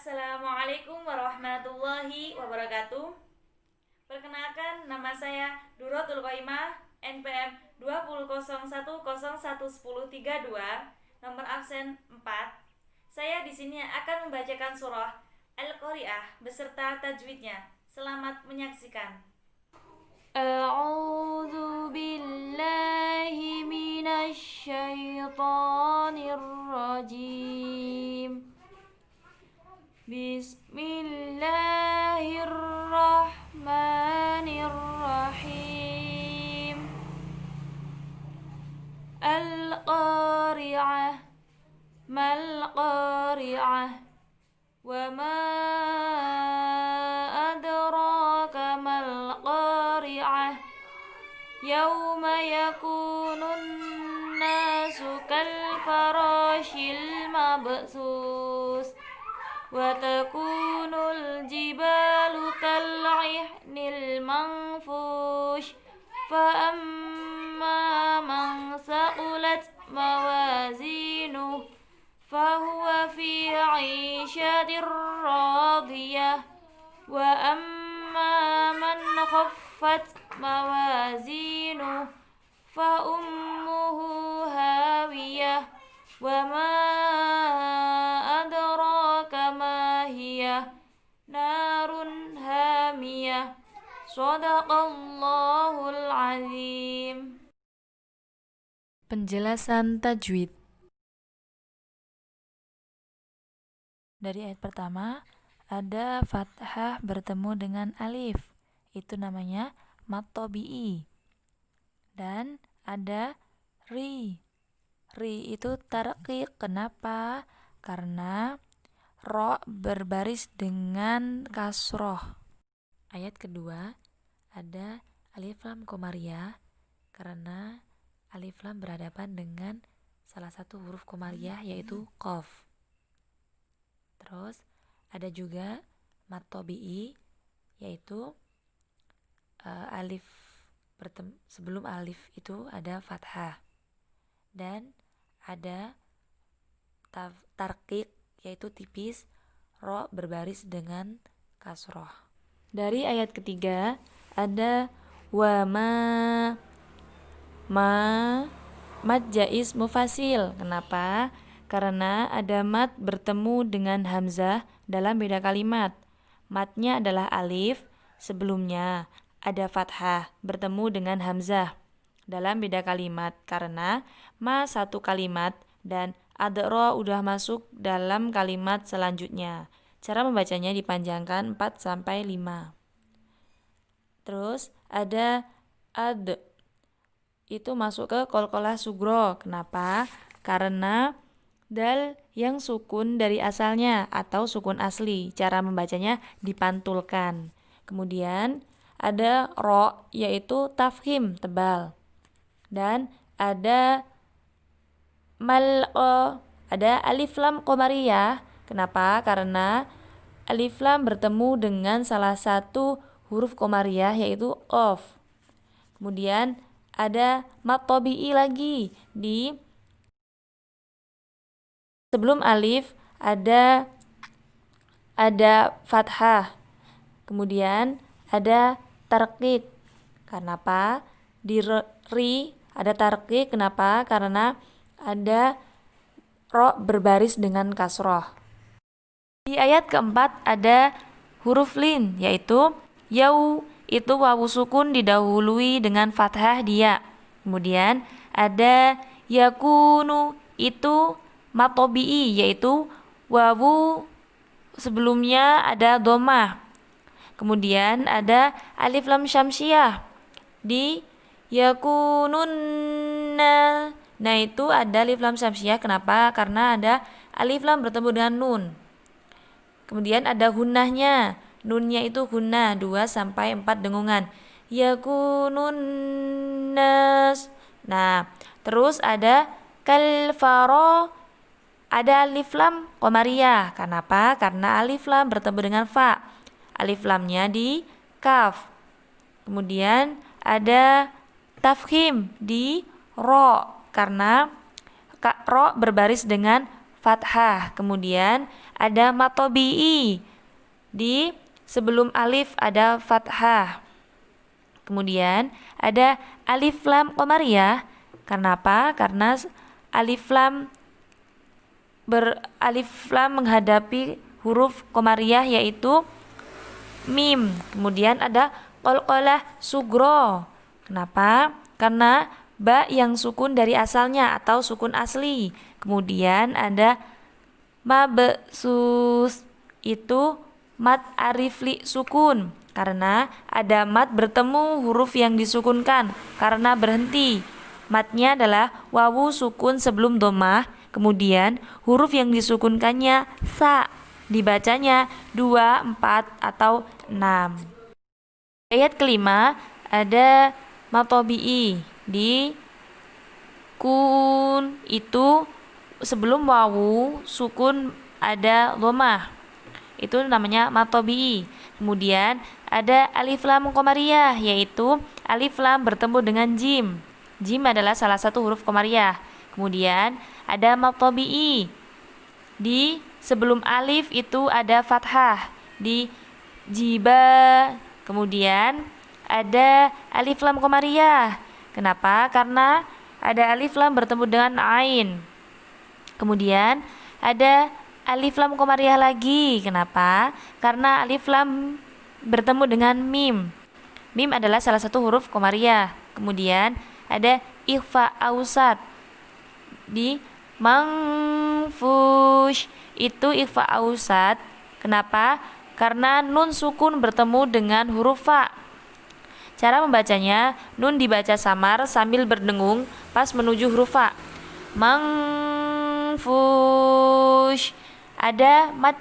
Assalamualaikum warahmatullahi wabarakatuh. Perkenalkan, nama saya Duratul Qaimah, NPM 2001011032, nomor absen 4. Saya di sini akan membacakan surah Al-Qari'ah beserta tajwidnya. Selamat menyaksikan. A'udzu billahi minasy syaithanir rajim. Bismillahirrahmanirrahim. Al-Qari'ah, mal-Qari'ah, wa ma adraka mal-Qari'ah, yawma yakunun nasu kal-farashil mabsus, wa takunul jibalu kal'ihnil manfush, fa amma man saqulat mawazinuh fahuwa fi 'ishatir radiyah, wa amma man khaffat mawazinuh fa ummuhu hawiyah, wa ma narun hamiyah. Shadaqallahul azim. Penjelasan tajwid. Dari ayat pertama, ada fathah bertemu dengan alif. Itu namanya mad tabi'i. Dan ada ri. Ri itu tarqiq. Kenapa? Karena ro berbaris dengan kasroh. Ayat kedua, ada alif lam komariah, karena alif lam berhadapan dengan salah satu huruf komariah yaitu qaf. Terus ada juga mad tabi'i, yaitu sebelum alif itu ada fathah, dan ada tarqiq, yaitu tipis, ro berbaris dengan kasroh. Dari ayat ketiga ada wa mad jaiz mufasil. Kenapa? Karena ada mad bertemu dengan hamzah dalam beda kalimat. Madnya adalah alif, sebelumnya ada fathah bertemu dengan hamzah dalam beda kalimat, karena ma satu kalimat dan adro udah masuk dalam kalimat selanjutnya. Cara membacanya dipanjangkan 4-5. Terus ada ad, itu masuk ke qalqalah sugro. Kenapa? Karena dal yang sukun dari asalnya atau sukun asli. Cara membacanya dipantulkan. Kemudian ada ro, yaitu tafkhim, tebal. Dan ada ada alif lam qamariyah. Kenapa? Karena alif lam bertemu dengan salah satu huruf qamariyah yaitu qaf. Kemudian ada mad tabi'i lagi. Di sebelum alif ada fathah. Kemudian ada tarqiq. Kenapa? Di ri ada tarqiq. Kenapa? Karena ada ro berbaris dengan kasroh. Di ayat keempat ada huruf lin, yaitu yau, itu wawu sukun didahului dengan fathah dia. Kemudian ada yakunu, itu mad tabi'i, yaitu wawu sebelumnya ada dhammah. Kemudian ada alif lam syamsiyah di yakununna. Nah, itu ada alif lam syamsiyah. Kenapa? Karena ada alif lam bertemu dengan nun. Kemudian ada gunnahnya. Nunnya itu gunnah 2-4 dengungan. Yakununnas. Nah, terus ada kalfaro, ada alif lam qamariyah. Kenapa? Karena alif lam bertemu dengan fa. Alif lamnya di kaf. Kemudian ada tafkhim di ro, karena ro berbaris dengan fathah. Kemudian ada mat tabi'i. Di sebelum alif ada fathah. Kemudian ada alif lam qamariyah. Karena apa? Karena alif lam menghadapi huruf qamariyah yaitu mim. Kemudian ada qalqalah sugro. Kenapa? Karena ba yang sukun dari asalnya atau sukun asli. Kemudian ada mabsus, itu mat arifli sukun. Karena ada mat bertemu huruf yang disukunkan karena berhenti. Matnya adalah wawu sukun sebelum domah. Kemudian huruf yang disukunkannya sa. Dibacanya 2, 4, atau 6. Ayat kelima ada mat tabi'i. Di kun itu sebelum wawu sukun ada domah. Itu namanya mat tabi'i. Kemudian ada alif lam qamariyah, yaitu alif lam bertemu dengan jim. Jim adalah salah satu huruf qamariyah. Kemudian ada mat tabi'i. Di sebelum alif itu ada fathah. Di jiba. Kemudian ada alif lam qamariyah. Kenapa? Karena ada alif lam bertemu dengan ain. Kemudian ada alif lam qamariyah lagi. Kenapa? Karena alif lam bertemu dengan mim. Mim adalah salah satu huruf qamariyah. Kemudian ada ikhfa ausat. Di mangfush itu ikhfa ausat. Kenapa? Karena nun sukun bertemu dengan huruf fa. Cara membacanya, nun dibaca samar sambil berdengung pas menuju huruf fa. Mangfush. Ada mat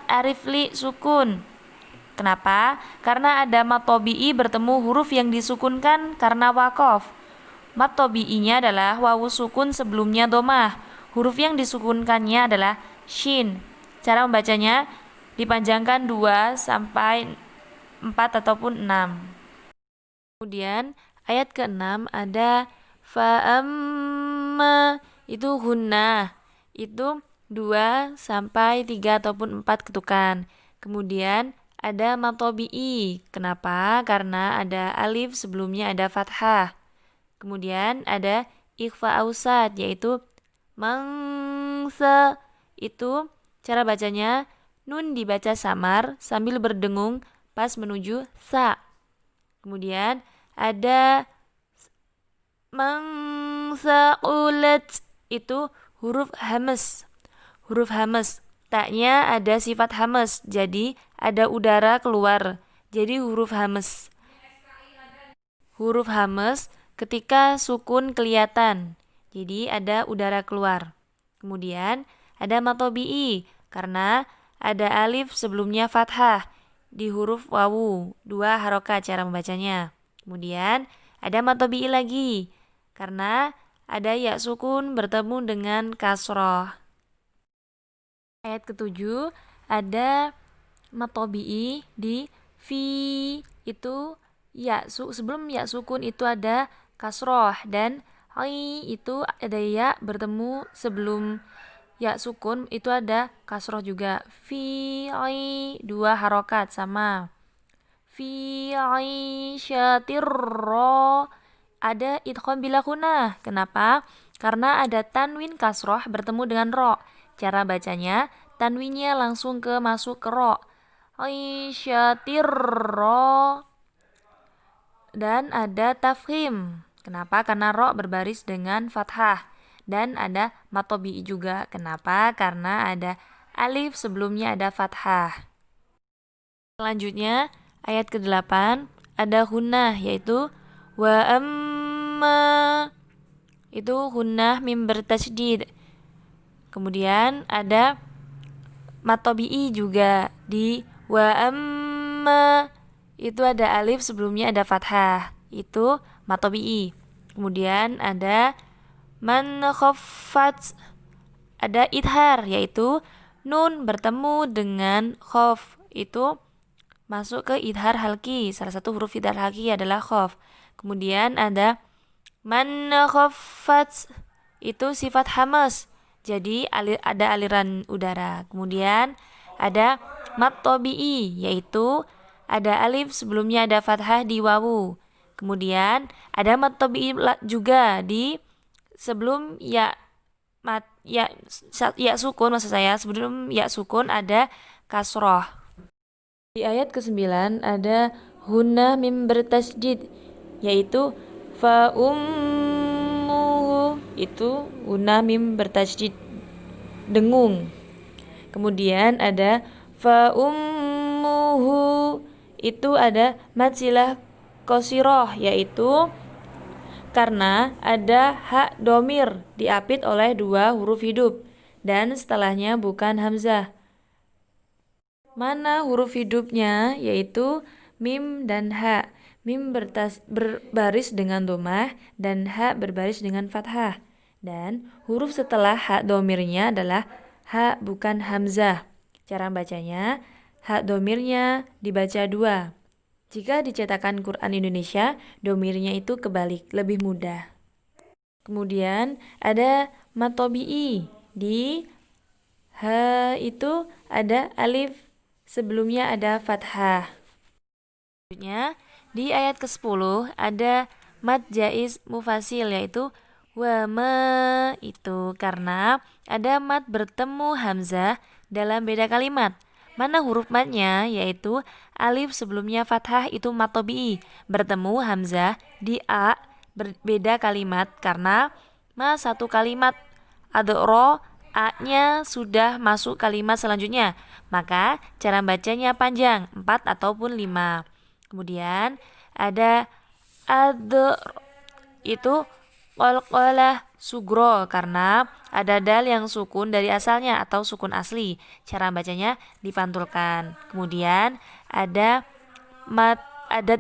arifli sukun. Kenapa? Karena ada mat tabi'i bertemu huruf yang disukunkan karena wakof. Mat tabi'inya adalah wawu sukun sebelumnya domah. Huruf yang disukunkannya adalah shin. Cara membacanya dipanjangkan 2 sampai 4 ataupun 6. Kemudian ayat ke-6 ada fa'amma, itu hunnah. Itu 2 sampai 3 ataupun 4 ketukan. Kemudian ada mat tabi'i. Kenapa? Karena ada alif sebelumnya ada fathah. Kemudian ada ikhfa ausat, yaitu mangsa. Itu cara bacanya nun dibaca samar sambil berdengung pas menuju sa. Kemudian ada mangsa ulat, itu huruf hamas. Huruf hamas. Taknya ada sifat hamas, jadi ada udara keluar. Jadi huruf hamas. Huruf hamas ketika sukun kelihatan, jadi ada udara keluar. Kemudian ada mat tabi'i, karena ada alif sebelumnya fathah di huruf wawu, 2 harokat cara membacanya. Kemudian ada mat tabi'i lagi, karena ada ya sukun bertemu dengan kasroh. Ayat ke-7 ada mat tabi'i di fi, itu ya sebelum ya sukun itu ada kasroh, dan ai itu ada ya bertemu sebelum ya sukun itu ada kasroh juga. Fi ai 2 harokat sama. Fi ai syatirro ada idgham bila gunah. Kenapa? Karena ada tanwin kasroh bertemu dengan ro. Cara bacanya tanwinnya langsung masuk ke ro. Ai syatirro. Dan ada tafkhim. Kenapa? Karena ro berbaris dengan fathah. Dan ada mat tabi'i juga. Kenapa? Karena ada alif sebelumnya ada fathah. Selanjutnya ayat ke-8 ada hunnah, yaitu wa amma, itu hunnah mim bertasydid. Kemudian ada mat tabi'i juga di wa amma, itu ada alif sebelumnya ada fathah, itu mat tabi'i. Kemudian ada man khaffat, ada idhar, yaitu nun bertemu dengan khof, itu masuk ke idhar halki. Salah satu huruf idhar halki adalah khof. Kemudian ada man khaffat, itu sifat hamas, jadi ada aliran udara. Kemudian ada mad tabi'i, yaitu ada alif sebelumnya ada fathah di wawu. Kemudian ada mad tabi'i juga di sebelum ya sukun, maksud saya sebelum ya sukun ada kasroh. Di ayat ke-9 ada hunna mim bertasydid, yaitu fa ummuhu, itu hunna mim bertasydid dengung. Kemudian ada fa ummuhu, itu ada mad silah qasirah, yaitu karena ada hak domir diapit oleh dua huruf hidup dan setelahnya bukan hamzah. Mana huruf hidupnya? Yaitu mim dan ha. Mim berbaris dengan domah dan ha berbaris dengan fathah. Dan huruf setelah hak domirnya adalah ha bukan hamzah. Cara bacanya, hak domirnya dibaca dua. Jika dicetakan Quran Indonesia, domirnya itu kebalik, lebih mudah. Kemudian ada mad tabi'i. Di ha itu ada alif, sebelumnya ada fathah. Selanjutnya, di ayat ke-10 ada mad jaiz mufasil, yaitu wa ma, itu karena ada mad bertemu hamzah dalam beda kalimat. Mana huruf madnya? Yaitu alif sebelumnya fathah, itu mad tabi'i, bertemu hamzah di a berbeda kalimat karena ma satu kalimat adro a-nya sudah masuk kalimat selanjutnya, maka cara bacanya panjang 4 ataupun 5. Kemudian ada adr, itu qalqalah sugro karena ada dal yang sukun dari asalnya atau sukun asli. Cara bacanya dipantulkan. Kemudian ada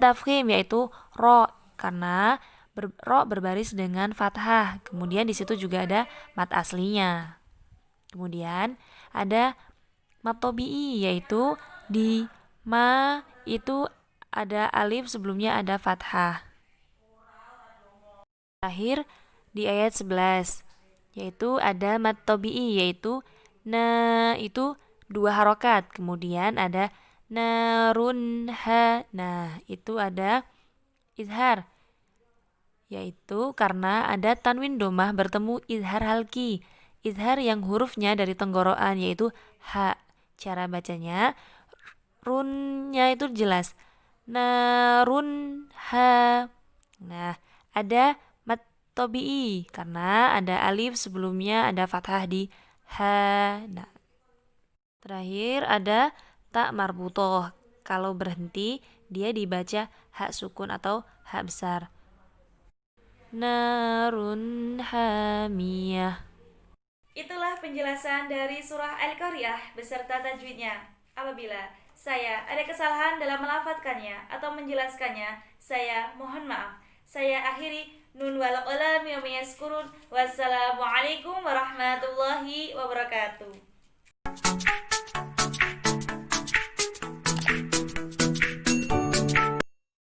tafkhim, yaitu ro karena ro berbaris dengan fathah. Kemudian di situ juga ada mad aslinya. Kemudian ada mad tabi'i, yaitu di ma itu ada alif sebelumnya ada fathah. Terakhir di ayat 11, yaitu ada mad tabi'i, yaitu na itu dua harokat. Kemudian ada narun ha, nah itu ada izhar, yaitu karena ada tanwin domah bertemu izhar halki, izhar yang hurufnya dari tenggorokan, yaitu ha. Cara bacanya, runnya itu jelas, narun ha. Nah, ada mad tabi'i karena ada alif sebelumnya ada fathah di ha. Nah, terakhir ada ta marbutoh. Kalau berhenti dia dibaca hak sukun atau hak besar. Narun hamiyah. Itulah penjelasan dari surah Al-Qari'ah beserta tajwidnya. Apabila saya ada kesalahan dalam melafadzkannya atau menjelaskannya, saya mohon maaf. Saya akhiri, nun wal qalam yawma yaskurun. Wassalamualaikum warahmatullahi wabarakatuh.